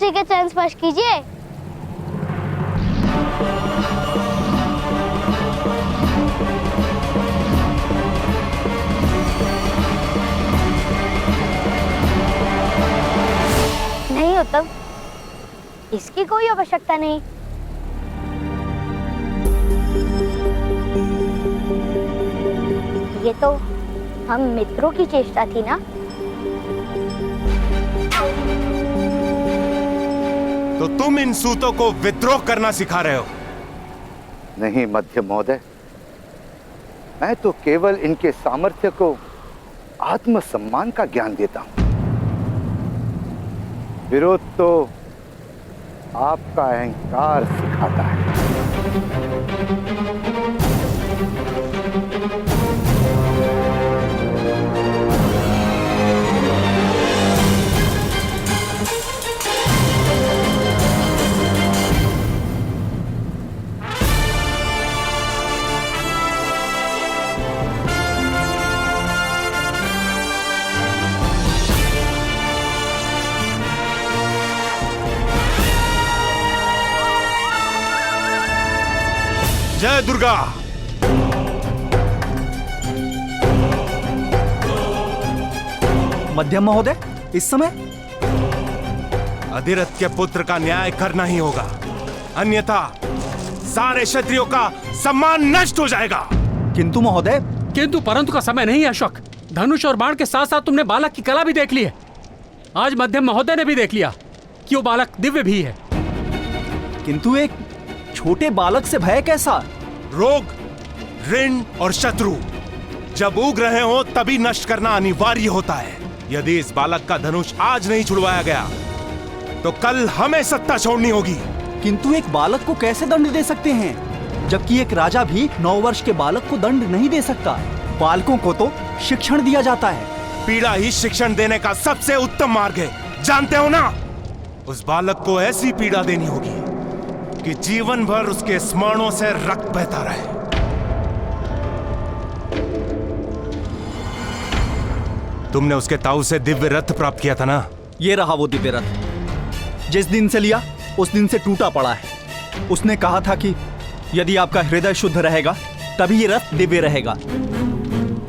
उसी के चरण स्पर्श कीजिए। नहीं उत्तम, इसकी कोई आवश्यकता नहीं। ये तो हम मित्रों की चेष्टा थी ना। तो तुम इन सूतों को विद्रोह करना सिखा रहे हो? नहीं मध्य महोदय, मैं तो केवल इनके सामर्थ्य को आत्मसम्मान का ज्ञान देता हूं। विरोध तो आपका अहंकार सिखाता है। जय दुर्गा। मध्यम महोदय, इस समय अधिरथ के पुत्र का न्याय करना ही होगा, अन्यथा सारे क्षत्रियों का सम्मान नष्ट हो जाएगा। किंतु महोदय। किंतु परंतु का समय नहीं है अशोक। धनुष और बाण के साथ साथ तुमने बालक की कला भी देख ली है। आज मध्यम महोदय ने भी देख लिया कि वो बालक दिव्य भी है। किंतु एक छोटे बालक से भय कैसा? रोग, ऋण और शत्रु जब उग रहे हो तभी नष्ट करना अनिवार्य होता है। यदि इस बालक का धनुष आज नहीं छुड़वाया गया तो कल हमें सत्ता छोड़नी होगी। किंतु एक बालक को कैसे दंड दे सकते हैं, जबकि एक राजा भी 9 वर्ष के बालक को दंड नहीं दे सकता। बालकों को तो शिक्षण दिया जाता है। पीड़ा ही शिक्षण देने का सबसे उत्तम मार्ग है, जानते हो ना? उस बालक को ऐसी पीड़ा देनी होगी कि जीवन भर उसके स्मरणों से रक्त बहता रहे। तुमने उसके ताऊ से दिव्य रथ प्राप्त किया था ना? ये रहा वो दिव्य रथ। जिस दिन से लिया उस दिन से टूटा पड़ा है। उसने कहा था कि यदि आपका हृदय शुद्ध रहेगा तभी ये रथ दिव्य रहेगा,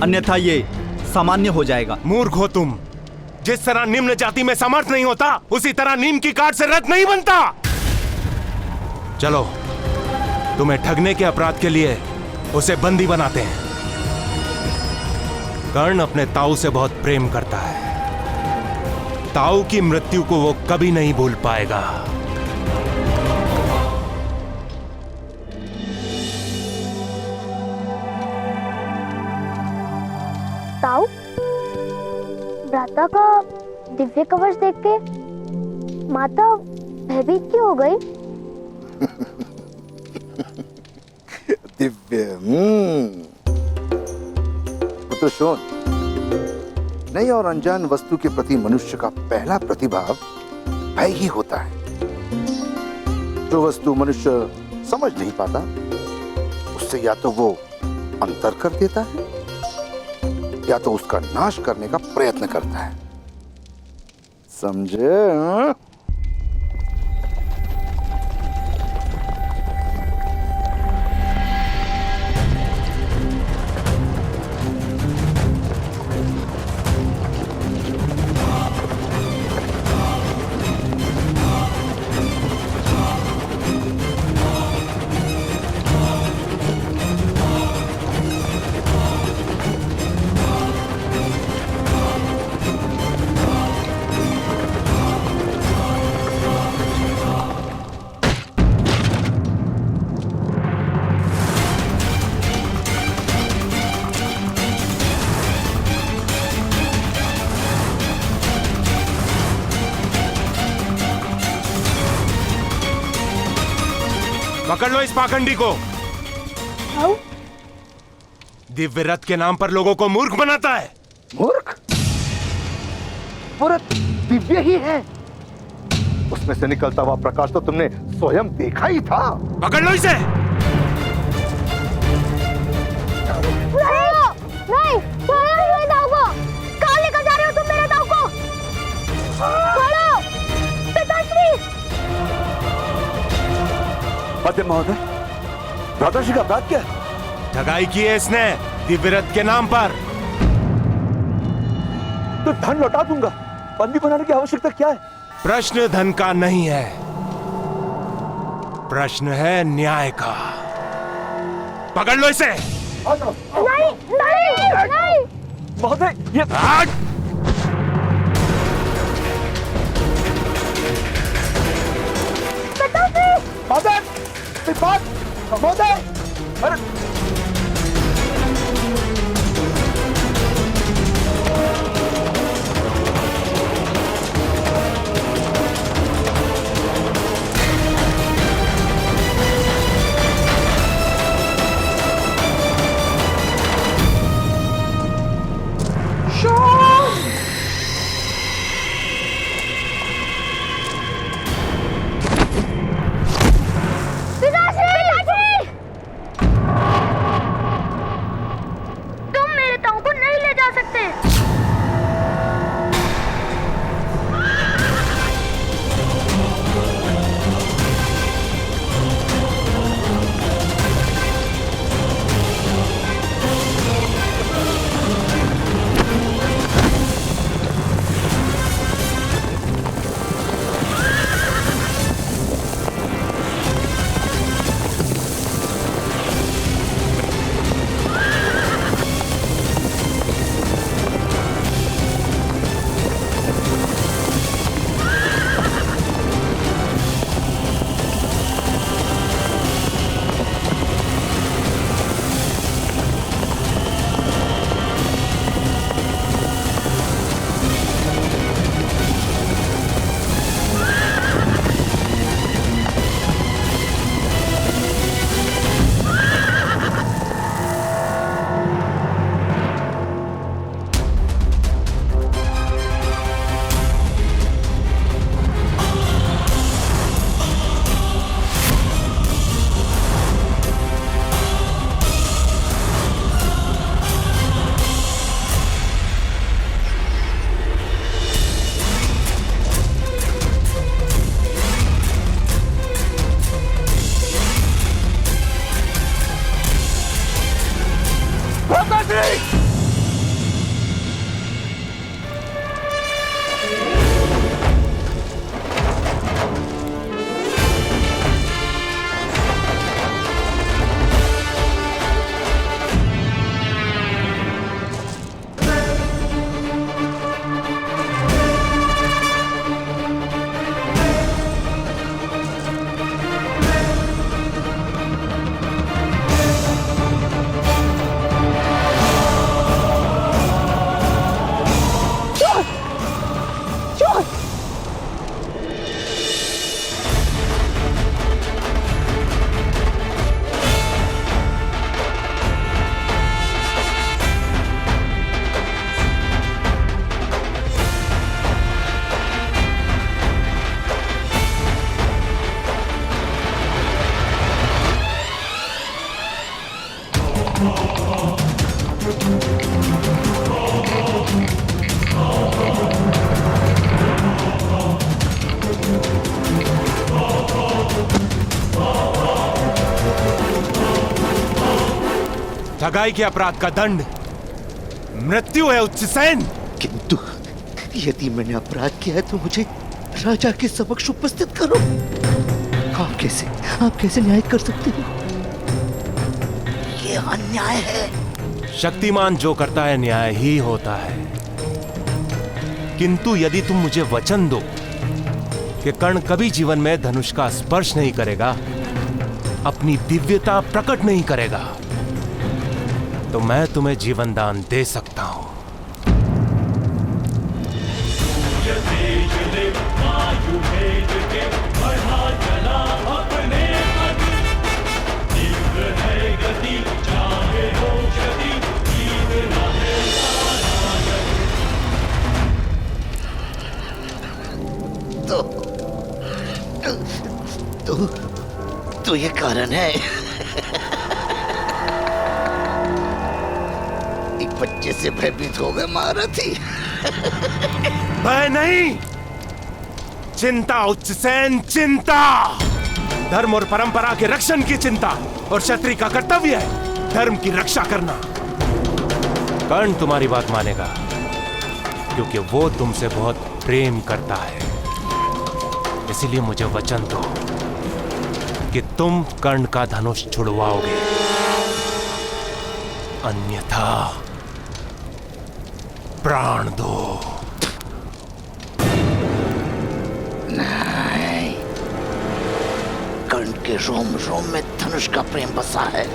अन्यथा ये सामान्य हो जाएगा। मूर्ख हो तुम। जिस तरह निम्न जाति में समर्थ नहीं होता, उसी तरह नीम की काठ से रथ नहीं बनता। चलो, तुम्हें ठगने के अपराध के लिए उसे बंदी बनाते हैं। कर्ण अपने ताऊ से बहुत प्रेम करता है। ताऊ की मृत्यु को वो कभी नहीं भूल पाएगा। ताऊ, भ्राता का दिव्य कवच देख के माता भयभीत क्यों हो गई? दिव्य पुत्र शोन, नई और अनजान वस्तु के प्रति मनुष्य का पहला प्रतिभाव भय ही होता है। जो वस्तु मनुष्य समझ नहीं पाता, उससे या तो वो अंतर कर देता है या तो उसका नाश करने का प्रयत्न करता है। समझे? हाँ? पकड़ लो इस पाखंडी को। दिव्य रथ के नाम पर लोगों को मूर्ख बनाता है। मूर्ख? वो रथ दिव्य ही है। उसमें से निकलता हुआ प्रकाश तो तुमने स्वयं देखा ही था। पकड़ लो इसे। नहीं, छोड़ो मेरे ताऊ को। कहाँ लेकर जा रहे हो तुम मेरे ताऊ को? छोड़ो, पिताश्री। मध्यम महोदय, भ्राताश्री का अपराध क्या है? ठगाई की है इसने दिव्य रथ के नाम पर। तो धन लौटा दूंगा, बंदी बनाने की आवश्यकता क्या है? प्रश्न धन का नहीं है, प्रश्न है न्याय का। पकड़ लो इसे। नहीं नहीं नहीं। महोदय, ये हट! महोदय, बात महोदय, अरे तुम मेरे ताऊ को नहीं ले जा सकते। ठगाई के अपराध का दंड मृत्यु है उच्चसेन। किंतु यदि मैंने अपराध किया है तो मुझे राजा के समक्ष उपस्थित करो। आप कैसे न्याय कर सकते हो? ये अन्याय है। शक्तिमान जो करता है न्याय ही होता है। किंतु यदि तुम मुझे वचन दो कि कर्ण कभी जीवन में धनुष का स्पर्श नहीं करेगा, अपनी दिव्यता प्रकट नहीं करेगा, तो मैं तुम्हें जीवन दान दे सकता हूं। तो ये कारण है। एक बच्चे से भयभीत हो गए महारथी। भय नहीं, चिंता उच्चसेन, चिंता। धर्म और परंपरा के रक्षण की चिंता, और क्षत्रिय का कर्तव्य है धर्म की रक्षा करना। कर्ण तुम्हारी बात मानेगा क्योंकि वो तुमसे बहुत प्रेम करता है। इसीलिए मुझे वचन दो कि तुम कर्ण का धनुष छुड़वाओगे, अन्यथा प्राण दो। नहीं, कर्ण के रोम रोम में धनुष का प्रेम बसा है।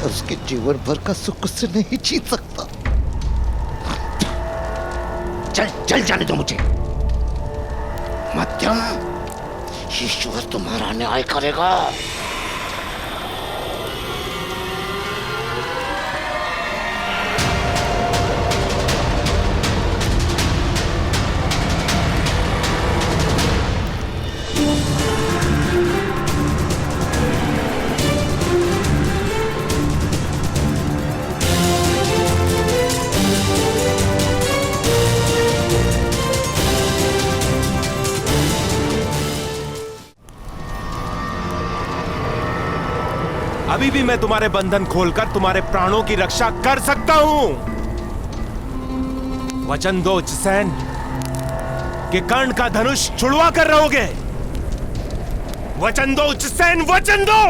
उसके जीवन भर का सुख उससे नहीं छीन सकता। चल चल जाने दो मुझे। मध्यम, ईश्वर तुम्हारा न्याय करेगा। अभी भी मैं तुम्हारे बंधन खोलकर तुम्हारे प्राणों की रक्षा कर सकता हूं। वचन दो उच्चसेन कि कर्ण का धनुष छुड़वा कर रहोगे। वचन दो उच्चसेन, वचन दो।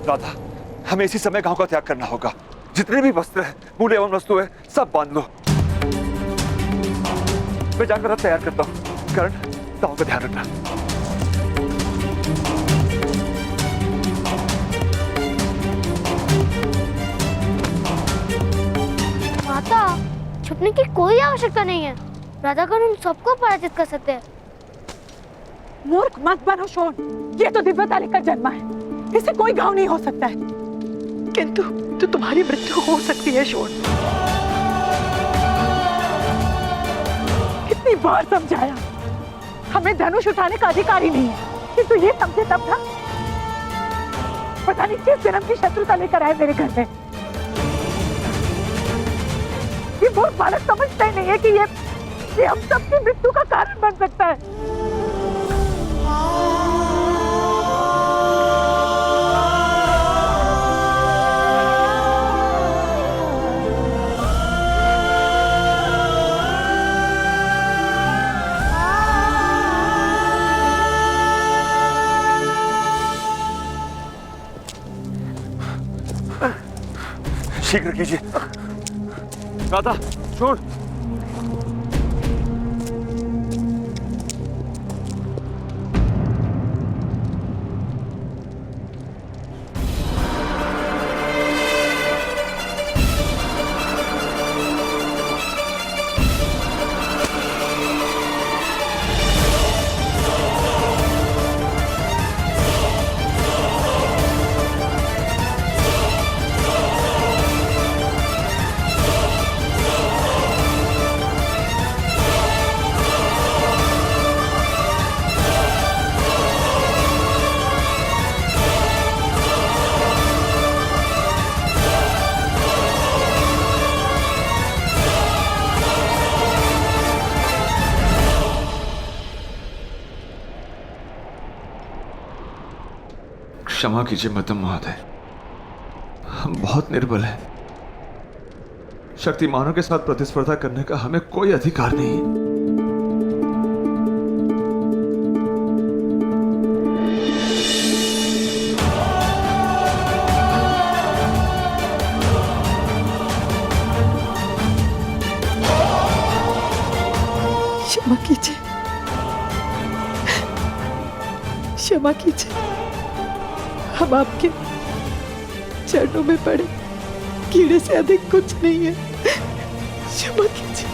राधा, हमें इसी समय गांव का त्याग करना होगा। जितने भी वस्त्र हैं, मूल्य एवं वस्तु है, सब बांध लो। मैं जाकर रथ तैयार करता हूँ। करण, गांव का ध्यान रखना। माता, छुपने की कोई आवश्यकता नहीं है। राधा करण उन सबको पराजित कर सकते हैं। मूर्ख मत बनो शोन, ये तो दिव्यता लेकर जन्मा है, इसे कोई घाव नहीं हो सकता है। किंतु तो तुम्हारी मृत्यु हो सकती है शोन। कितनी बार समझाया, हमें धनुष उठाने का अधिकार ही नहीं है, किंतु ये समझे तब था। पता नहीं किस जन्म की शत्रुता लेकर आए मेरे घर में। ये मूर्ख बालक समझता ही नहीं है कि ये हम सबकी मृत्यु का कारण बन सकता है। शीघ्र कीजिए। राधा, छोड़। क्षमा कीजिए मध्यम महोदय, हम बहुत निर्बल हैं। शक्तिमानों के साथ प्रतिस्पर्धा करने का हमें कोई अधिकार नहीं। क्षमा कीजिए, क्षमा कीजिए। हम आपके चरणों में पड़े कीड़े से अधिक कुछ नहीं है। क्षमा कीजिए।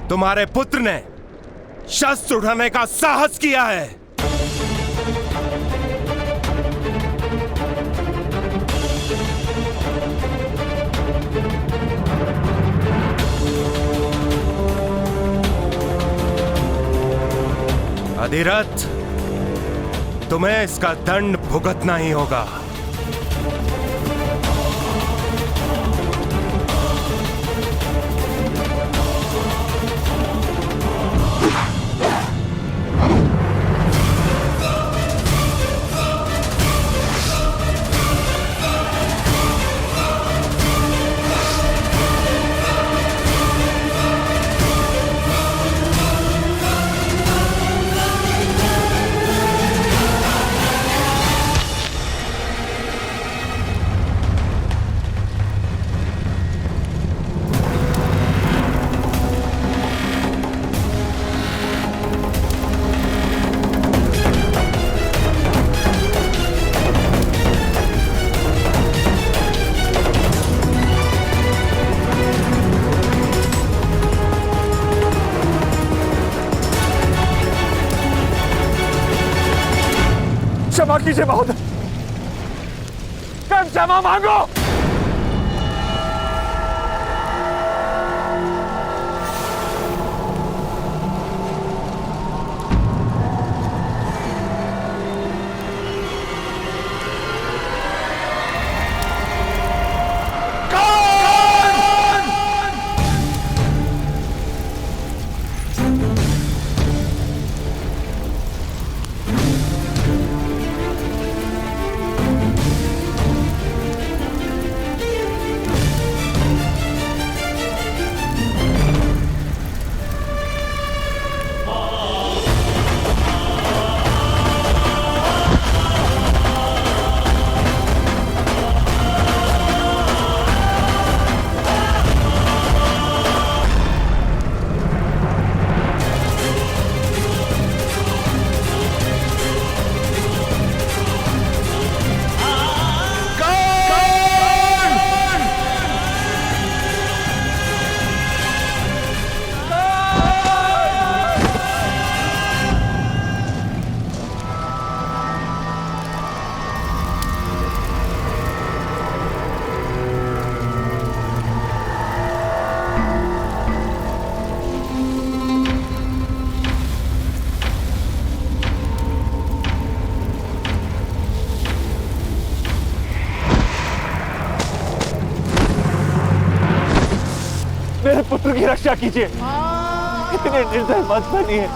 तुम्हारे पुत्र ने शस्त्र उठाने का साहस किया है। अधिरथ, तुम्हें इसका दंड भुगतना ही होगा। क्षमा कीजिए महोदय, क्षमा मांगो। मेरे पुत्र की रक्षा कीजिए। इतने निर्दय मत बनिए।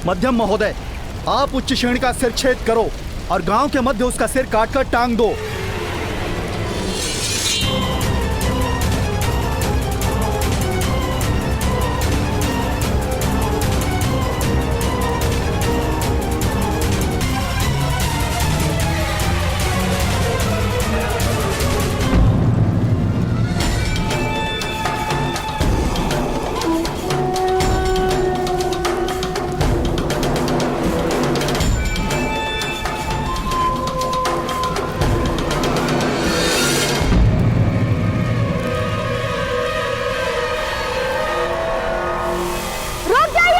मध्यम महोदय, आप उच्च श्रेणी का सिर छेद करो और गांव के मध्य उसका सिर काटकर टांग दो। रुक जाइए।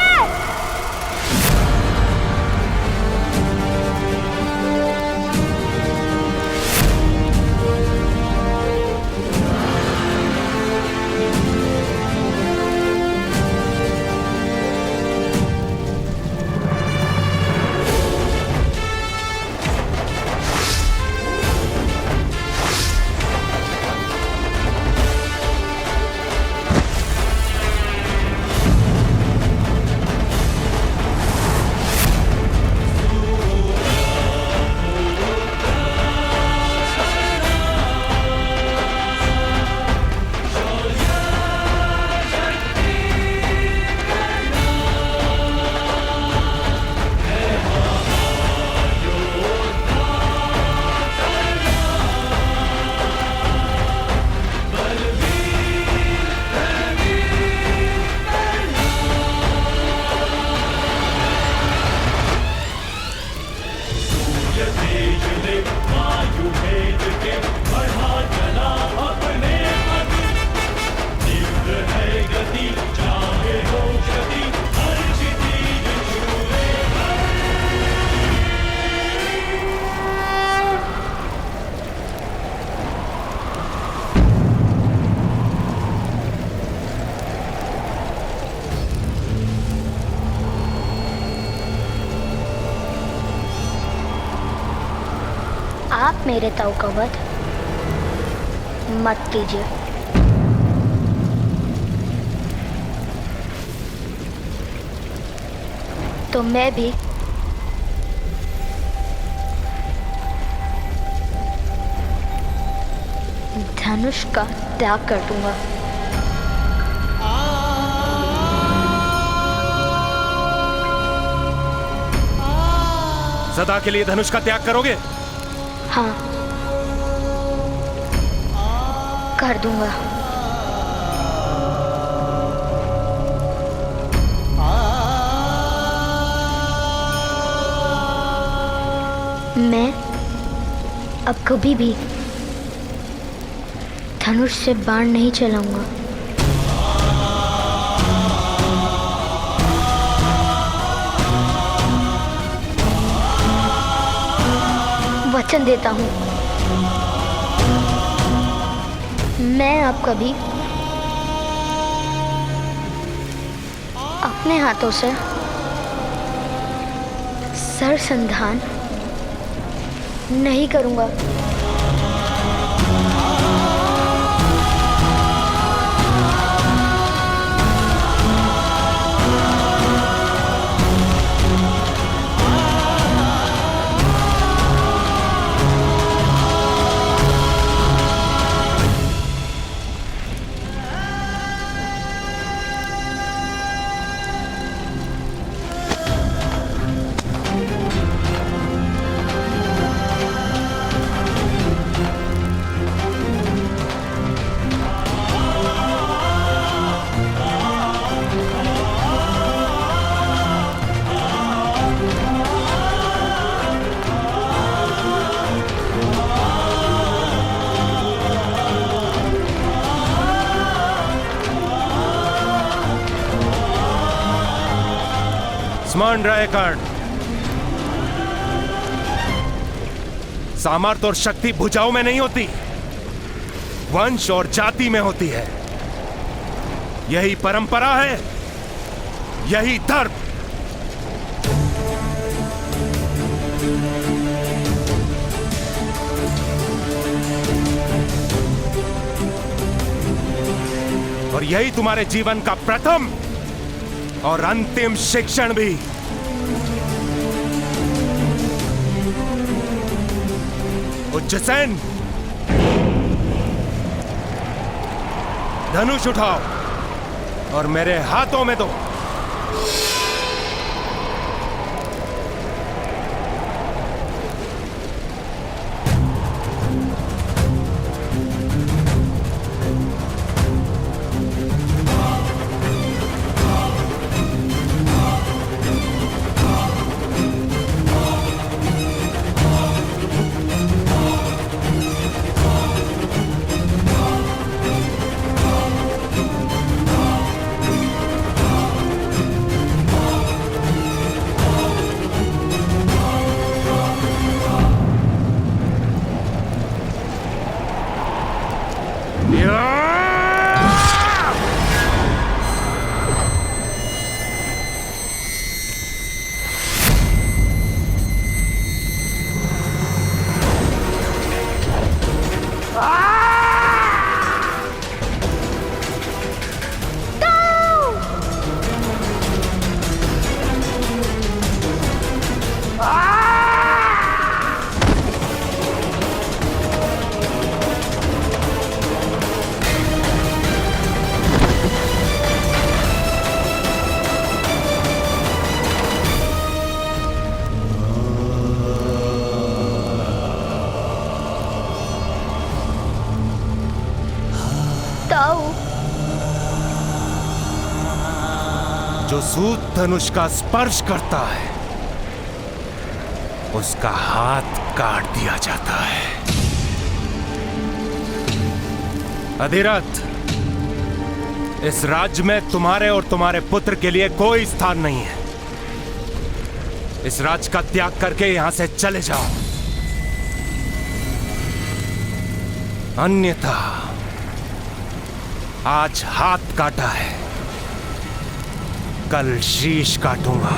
आप मेरे ताऊ का वध मत कीजिए। तो मैं भी धनुष का त्याग कर दूंगा। सदा के लिए धनुष का त्याग करोगे? हाँ, कर दूंगा। मैं अब कभी भी धनुष से बाण नहीं चलाऊंगा। वचन देता हूं, मैं अब कभी अपने हाथों से सरसंधान नहीं करूंगा। स्मरण रहे कर्ण, सामर्थ्य और शक्ति भुजाओं में नहीं होती, वंश और जाति में होती है। यही परंपरा है, यही धर्म। और यही तुम्हारे जीवन का प्रथम और अंतिम शिक्षण भी। उच्चसेन, धनुष उठाओ और मेरे हाथों में दो। जो सूत धनुष का स्पर्श करता है उसका हाथ काट दिया जाता है। अधिरथ, इस राज्य में तुम्हारे और तुम्हारे पुत्र के लिए कोई स्थान नहीं है। इस राज्य का त्याग करके यहां से चले जाओ, अन्यथा आज हाथ काटा है, कल शीश काटूंगा।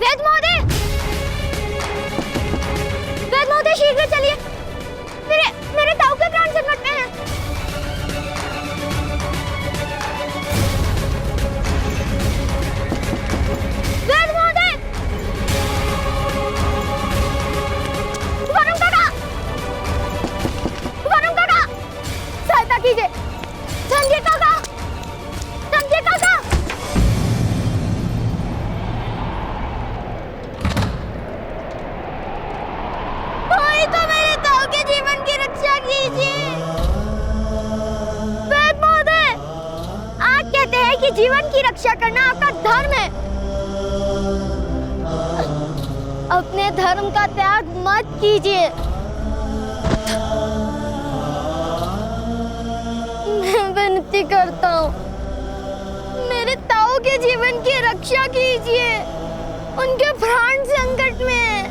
वेद महोदय! वेद महोदय, शीघ्र चलिए, मेरे ताऊ के प्राण संकट में हैं। वेद महोदय! वरुण काका! वरुण काका! सहायता कीजिए। संजय काका! संजय काका! कोई तो मेरे ताऊ के जीवन की रक्षा कीजिए। वेद महोदय, आप कहते हैं कि जीवन की रक्षा करना आपका धर्म है। अपने धर्म का त्याग मत कीजिए। मैं विनती करता हूँ, मेरे ताऊ के जीवन की रक्षा कीजिए। उनके प्राण संकट में हैं।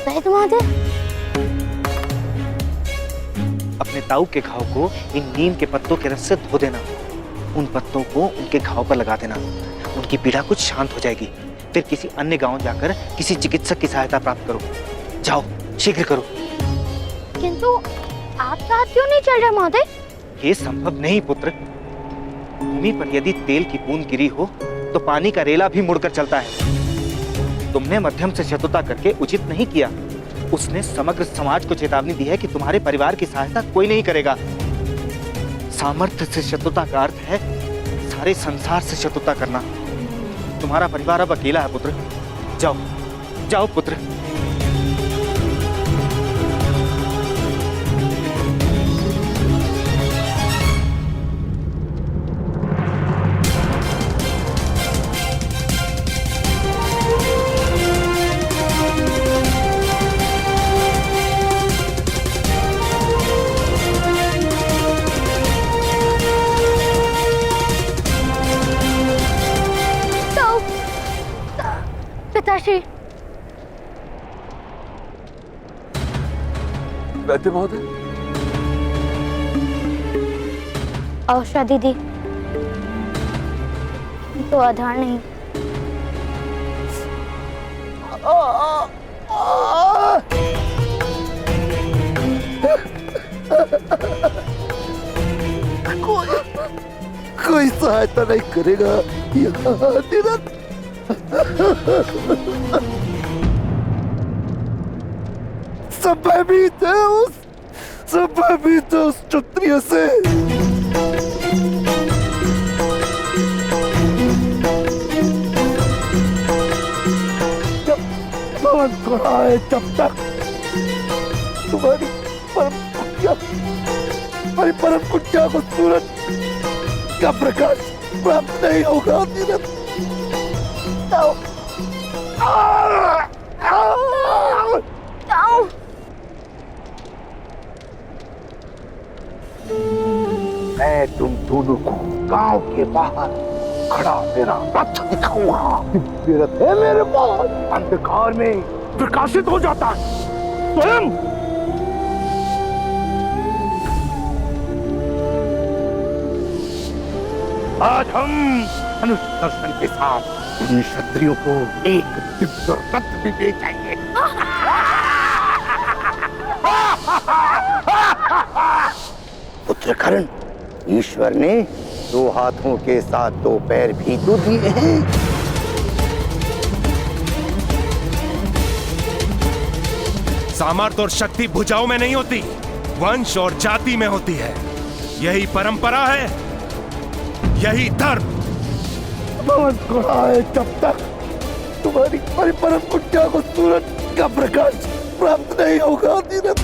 वेद महोदय, अपने ताऊ के घाव को इन नीम के पत्तों के रस से धो देना। उन पत्तों को उनके घाव पर लगा देना, उनकी पीड़ा कुछ शांत हो जाएगी। फिर किसी अन्य गांव जाकर किसी चिकित्सक की सहायता प्राप्त करो। जाओ, शीघ्र करो। किंतु आप साथ क्यों नहीं चल रहे महोदय? ये संभव नहीं पुत्र। भूमि पर यदि तेल की बूंद गिरी हो तो पानी का रेला भी मुड़कर चलता है। तुमने मध्यम से शत्रुता करके उचित नहीं किया। उसने समग्र समाज को चेतावनी दी है कि तुम्हारे परिवार की सहायता कोई नहीं करेगा। सामर्थ्य से शत्रुता का अर्थ है सारे संसार से शत्रुता करना। तुम्हारा परिवार अब अकेला है पुत्र। जाओ, जाओ पुत्र। पिताश्री, वैद्य महोदय, औषा दीदी तो आधार नहीं। कोई सहायता नहीं करेगा यहाँ आदिरथ। सब भयभीत है उस क्षत्रिय से। जब भवन खड़ा है, जब तक तुम्हारी परम कुटिया को सूरज का प्रकाश प्राप्त नहीं होगा आदिरथ। मैं तुम दोनों को गांव के बाहर खड़ा मेरा रथ दिखाऊंगा। ये रथ है मेरे पास, अंधकार में प्रकाशित हो जाता है स्वयं। आज हम धनुष दर्शन के साथ इन क्षत्रियों को एक दिव्य रथ भी दे जाएंगे। पुत्र कर्ण, ईश्वर ने 2 हाथों के साथ 2 पैर भी तो दिए हैं। सामर्थ्य और शक्ति भुजाओं में नहीं होती, वंश और जाति में होती है। यही परंपरा है, यही धर्म। भवन खड़ा है जब तक तुम्हारी परम कुटिया को सूरज का प्रकाश प्राप्त नहीं होगा आदिरथ।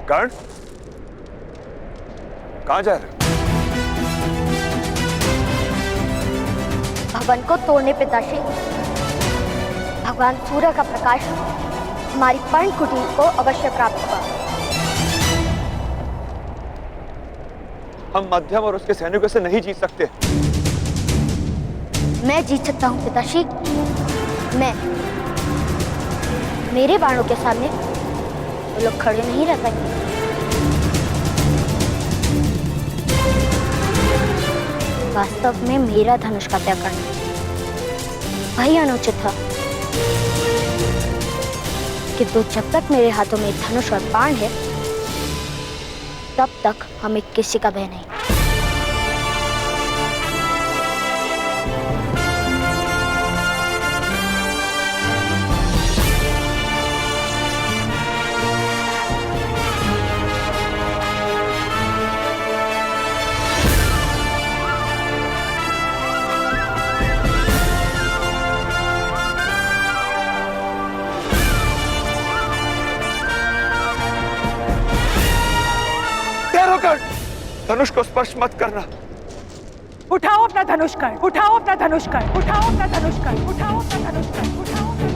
कर्ण, कहाँ जा रहे हो? भवन को तोड़ने पिताश्री। भगवान सूर्य का प्रकाश हमारी पर्ण कुटीर को अवश्य प्राप्त होगा। हम मध्यम और उसके सैनिकों से नहीं जीत सकते। मैं जीत सकता हूँ पिताश्री। मैं, मेरे बाणों के सामने वो लोग खड़े नहीं रह पाएंगे। वास्तव में मेरा धनुष का त्याग करना वही अनुचित था, किंतु जब तक मेरे हाथों में धनुष और बाण है तब तक हमें किसी का भय नहीं। धनुष को स्पर्श मत करना। उठाओ अपना धनुष कर, उठाओ अपना धनुष कर, उठाओ अपना धनुष कर, उठाओ अपना धनुष कर, उठाओ अपना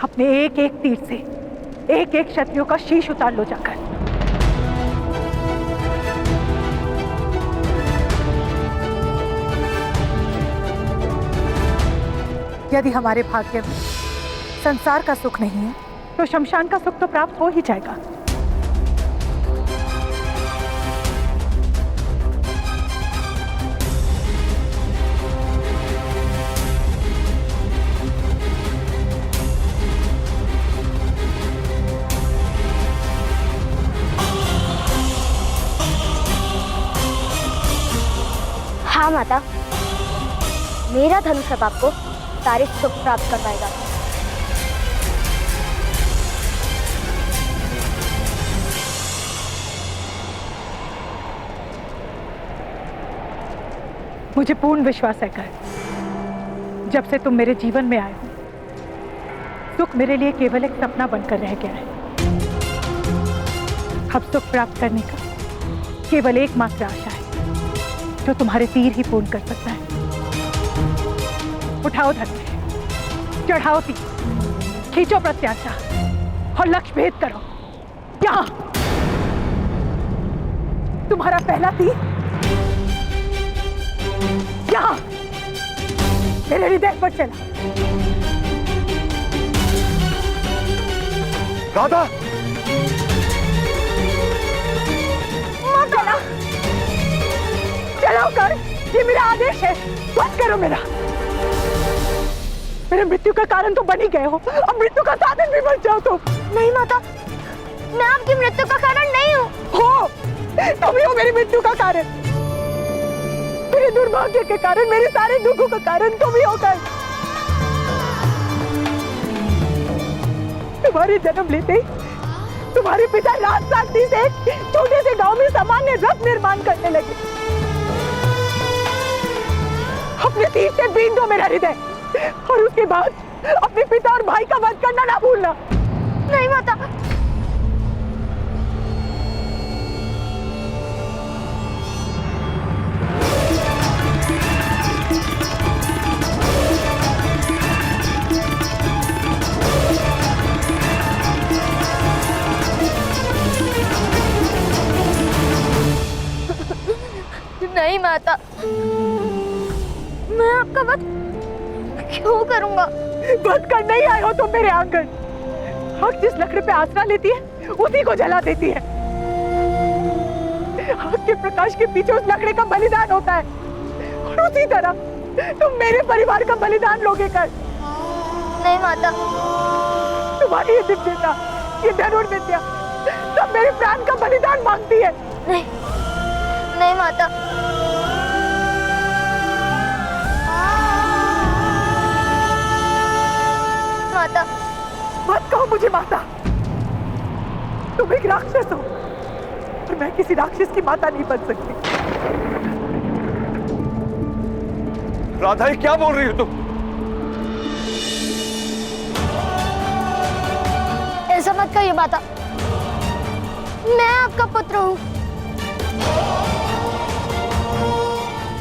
अपने एक एक तीर से एक एक क्षत्रियो का शीश उतार लो जाकर। यदि हमारे भाग्य में संसार का सुख नहीं है तो शमशान का सुख तो प्राप्त हो ही जाएगा। हाँ माता, मेरा धनुष अब आपको सारे सुख प्राप्त करवाएगा। मुझे पूर्ण विश्वास है कर, जब से तुम मेरे जीवन में आए हो, सुख मेरे लिए केवल एक सपना बनकर रह गया है। अब सुख प्राप्त करने का केवल एकमात्र आशा है जो तुम्हारे तीर ही पूर्ण कर सकता है। उठाओ धनुष, चढ़ाओ तीर, खींचो प्रत्याशा और लक्ष्य भेद करो। यहाँ तुम्हारा पहला तीर, यहाँ मेरे हृदय पर चला। राधा, चला, चलो कर, ये मेरा आदेश है। बंद करो मेरा मृत्यु का कारण तो बन ही गए हो, अब मृत्यु का साधन भी बन जाओ तो। नहीं माता, मैं आपकी मृत्यु का कारण नहीं हूँ। हो, तुम ही हो मेरी मृत्यु का कारण। मेरे दुर्भाग्य के कारण, मेरे सारे दुखों का कारण तुम ही होकर। तुम्हारे जन्म लेते ही तुम्हारे पिता राजसारथी से छोटे से गांव में सामान्य रथ निर्माण करने लगे। अपने तीर से बीन दो मेरा हृदय और उसके बाद अपने पिता और भाई का वध करना ना भूलना। नहीं माता, नहीं माता, मैं आपका वध क्यों करूंगा? वध करने ही आए हो तुम मेरे आंगन। आग जिस लकड़ी पे आसरा लेती है उसी को जला देती है। आग के प्रकाश के पीछे उस लकड़ी का बलिदान होता है और उसी तरह तुम मेरे परिवार का बलिदान लोगे कर। नहीं माता, तुम्हारी ये दिव्यता, ये धनुर्विद्या सब मेरे प्राण का बलिदान मांगती है। नहीं, नहीं माता, माता मत कहो मुझे माता। तुम एक राक्षस हो और मैं किसी राक्षस की माता नहीं बन सकती। राधा, ये क्या बोल रही हो तुम? ऐसा मत कहिए माता, मैं आपका पुत्र हूँ।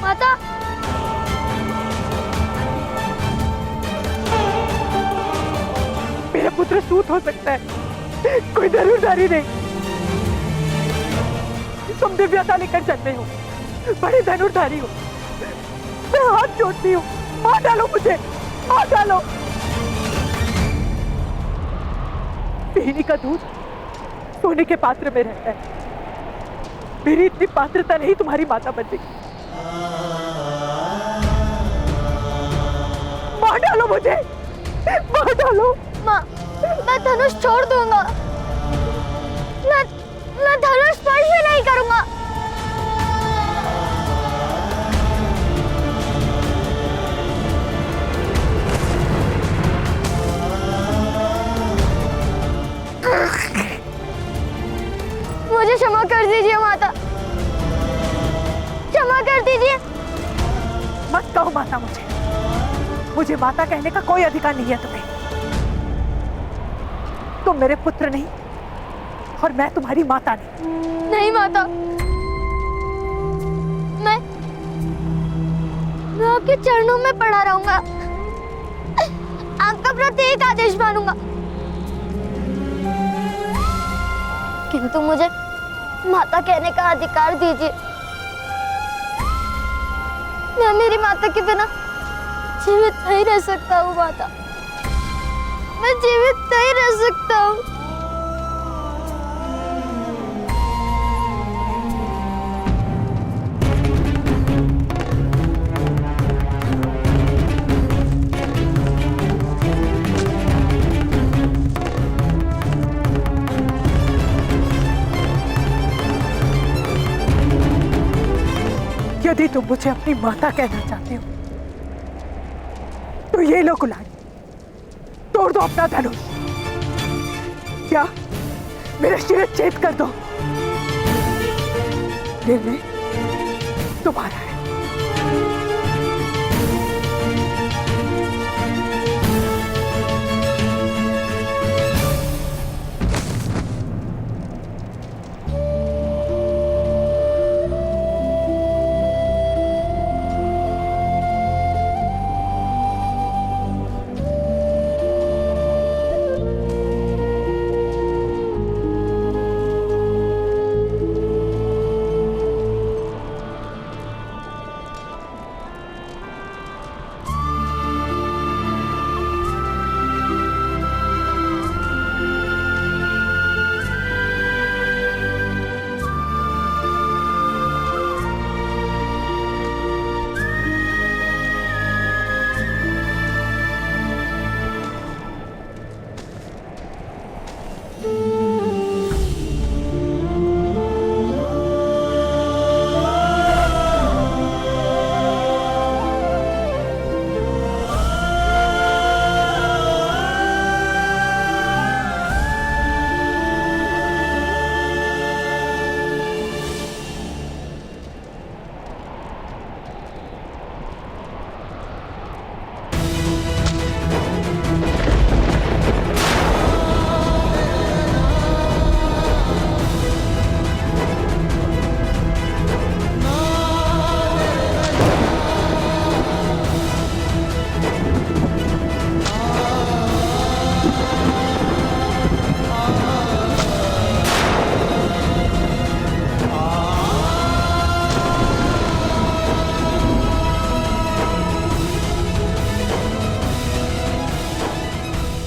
माता, मेरा पुत्र सूत हो सकता है, कोई धनुर्धारी नहीं। तुम दिव्यता लेकर जन्मे हो, बड़े धनुर्धारी हो। मैं हाथ जोड़ती हूँ, मार डालो मुझे, मार डालो। पीने का दूध सोने के पात्र में रहता है। मेरी इतनी पात्रता नहीं तुम्हारी माता बनने की। मार डालो मुझे, मार डालो। माँ, मैं धनुष छोड़ दूंगा। मैं धनुष स्पर्श भी नहीं करूंगा। मुझे क्षमा कर दीजिए माता, क्षमा कर दीजिए। मत कहो माता मुझे माता कहने का कोई अधिकार नहीं है तुम्हें। तुम मेरे पुत्र नहीं और मैं तुम्हारी माता नहीं। नहीं माता, मैं आपके चरणों में पड़ा रहूंगा। आपका प्रत्येक एक आदेश मानूंगा, किंतु मुझे माता कहने का अधिकार दीजिए। मैं मेरी माता के बिना जीवित नहीं रह सकता हूँ माता, मैं जीवित नहीं रह सकता हूँ। यदि तुम मुझे अपनी माता कहना चाहते हो तो ये लो कुल्हाड़ी, तोड़ दो अपना धनुष, क्या मेरा शिरच्छेद कर दो। निर्णय तुम्हारा है।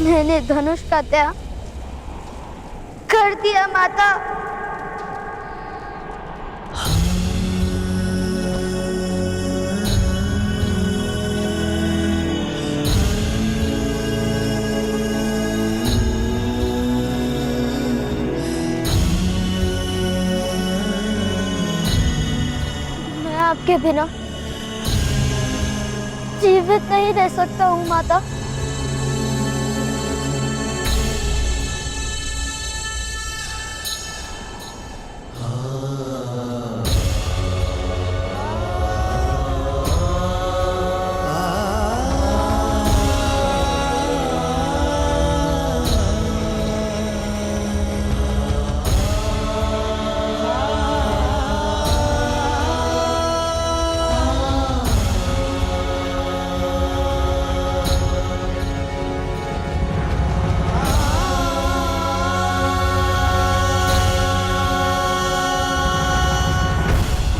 मैंने धनुष का त्याग कर दिया माता। मैं आपके बिना जीवित नहीं रह सकता हूँ माता।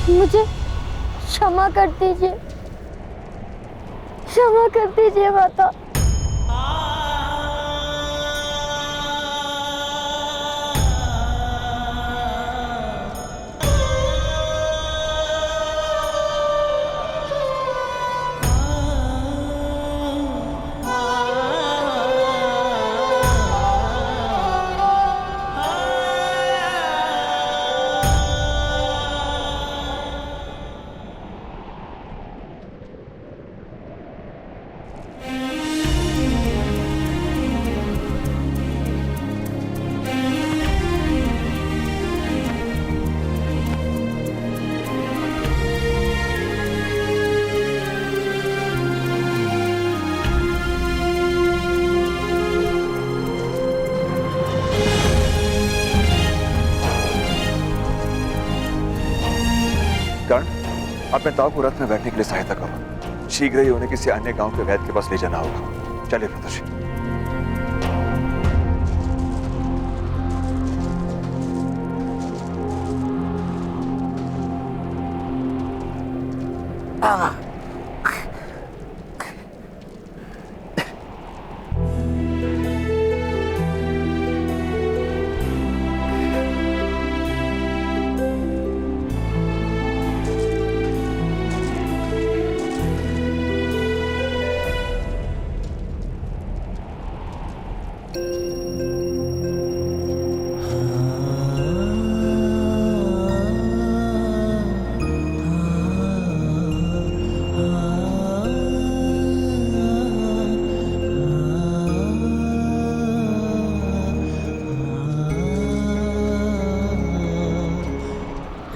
मुझे क्षमा कर दीजिए, क्षमा कर दीजिए माता। अपने ताऊ को रथ में बैठने के लिए सहायता करो। शीघ्र ही उन्हें किसी अन्य गांव के वैद्य के पास ले जाना होगा। चलिए प्रदर्शी।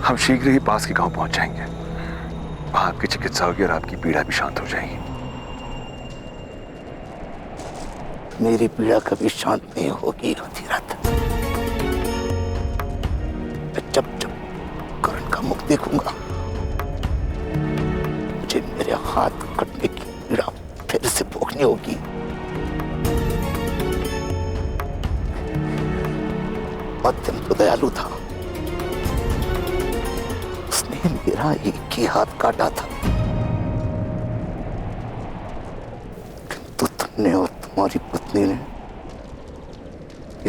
हम शीघ्र ही पास के गांव पहुंच जाएंगे। वहां आपकी चिकित्सा होगी और आपकी पीड़ा भी शांत हो जाएगी। मेरी पीड़ा कभी शांत नहीं होगी अधिरथ। जब जब करण का मुख देखूंगा मुझे मेरे हाथ कटने की पीड़ा फिर से भोगनी होगी। मध्यम तो दयालु था, उसने मेरा एक ही हाथ काटा था, किंतु तुमने और तुम्हारी पत्नी ने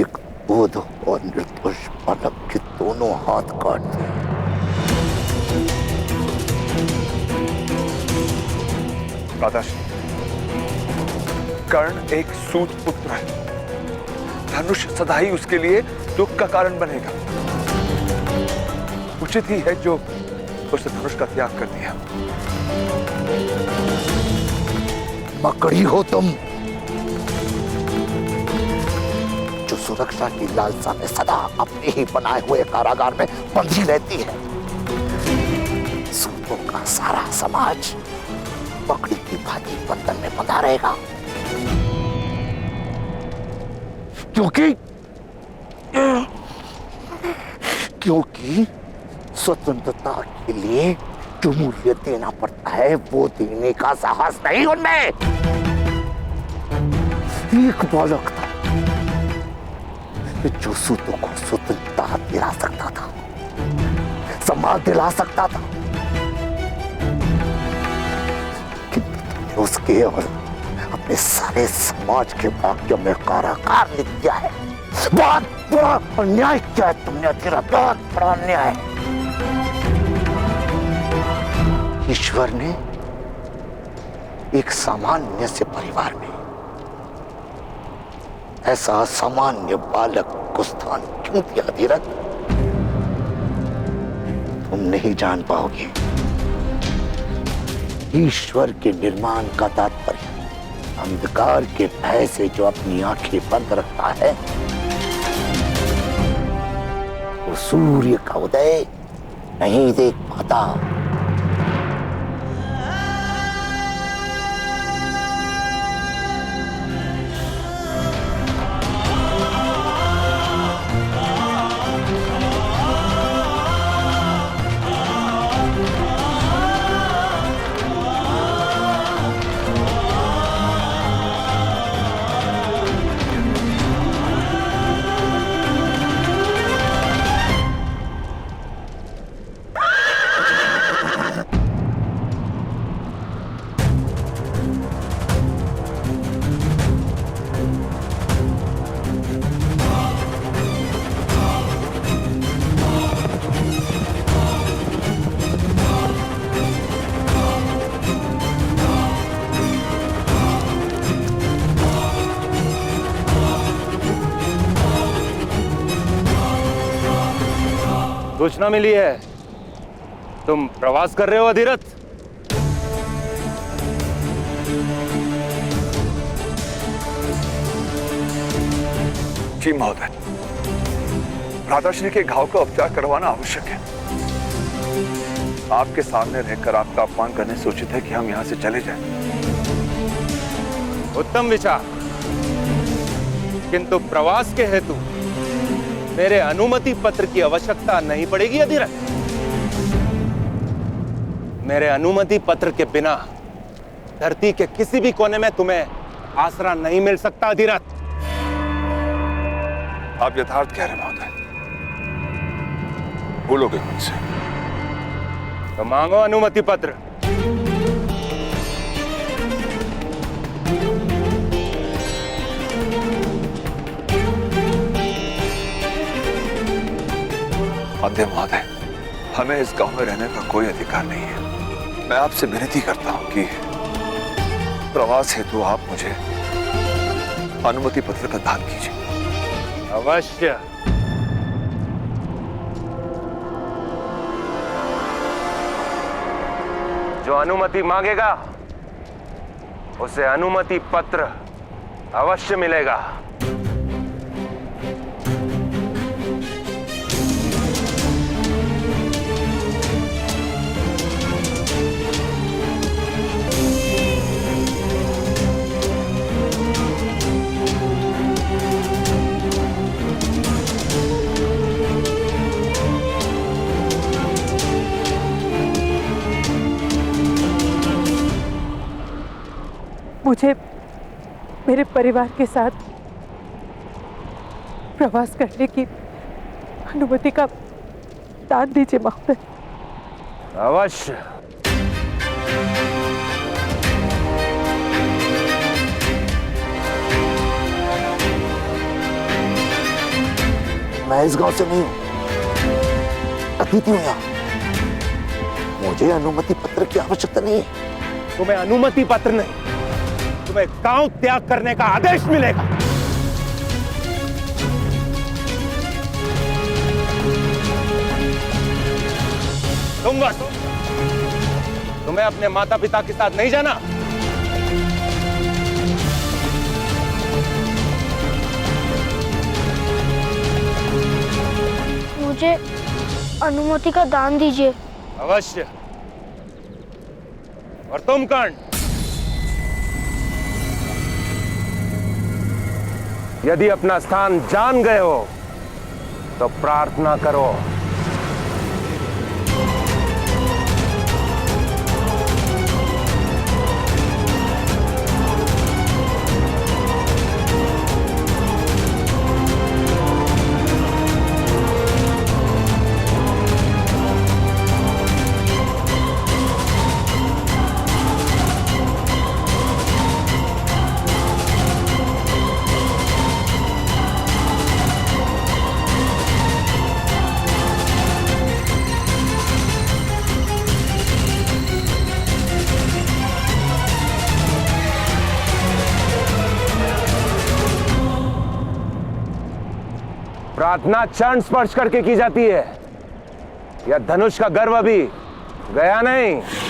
एक बोध और निर्दोष बालक के दोनों हाथ काट दिए। राधाश्री, कर्ण एक सूत पुत्र है। धनुष सदा ही उसके लिए दुख का कारण बनेगा। उचित ही है जो उसने धनुष का त्याग कर दिया। मकड़ी हो तुम, जो सुरक्षा की लालसा में सदा अपने ही बनाए हुए कारागार में बंधी रहती है। सूतों का सारा समाज मकड़ी की भांति बंधन में बंधा रहेगा, क्योंकि स्वतंत्रता के लिए जो मूल्य देना पड़ता है वो देने का साहस नहीं उनमें। एक बालक था जो सूतों को स्वतंत्रता दिला सकता था, सम्मान दिला सकता था, किंतु उसके और अपने सारे समाज के भाग्य में कारागार लिख दिया है। बहुत बड़ा अन्याय किया है तुमने तेरा, बहुत बड़ा अन्याय। ईश्वर ने एक सामान्य से परिवार में ऐसा सामान्य बालक को स्थान क्यों दिया धीरज? तुम नहीं जान पाओगे। ईश्वर के निर्माण का तात्पर्य अंधकार के भय से जो अपनी आंखें बंद रखता है वो सूर्य का उदय नहीं देख पाता। सूचना मिली है तुम प्रवास कर रहे हो अधिरथ। जी महोदय, राधाश्री के घाव का उपचार करवाना आवश्यक है। आपके सामने रहकर आपका अपमान करने से उचित है कि हम यहां से चले जाएं। उत्तम विचार, किंतु प्रवास के हेतु मेरे अनुमति पत्र की आवश्यकता नहीं पड़ेगी अधिरथ। मेरे अनुमति पत्र के बिना धरती के किसी भी कोने में तुम्हें आसरा नहीं मिल सकता अधिरथ। आप यथार्थ कह रहे महोदय, बोलोगे मुझसे तो मांगो अनुमति पत्र। मध्यम महोदय, हमें इस गांव में रहने का कोई अधिकार नहीं है। मैं आपसे विनती करता हूं कि प्रवास हेतु आप मुझे अनुमति पत्र का दान कीजिए। अवश्य। जो अनुमति मांगेगा उसे अनुमति पत्र अवश्य मिलेगा। मुझे मेरे परिवार के साथ प्रवास करने की अनुमति का दान दीजिए महोदय। अवश्य। मैं इस गांव से नहीं हूं, अतिथि हूं यहाँ। मुझे अनुमति पत्र की आवश्यकता नहीं है। तुम्हें अनुमति पत्र नहीं, तुम्हें गांव त्याग करने का आदेश मिलेगा। तुम्हें अपने माता पिता के साथ नहीं जाना। मुझे अनुमति का दान दीजिए। अवश्य। और तुम कर्ण, यदि अपना स्थान जान गए हो तो प्रार्थना करो। प्रार्थना चरण स्पर्श करके की जाती है। यह धनुष का गर्व अभी गया नहीं।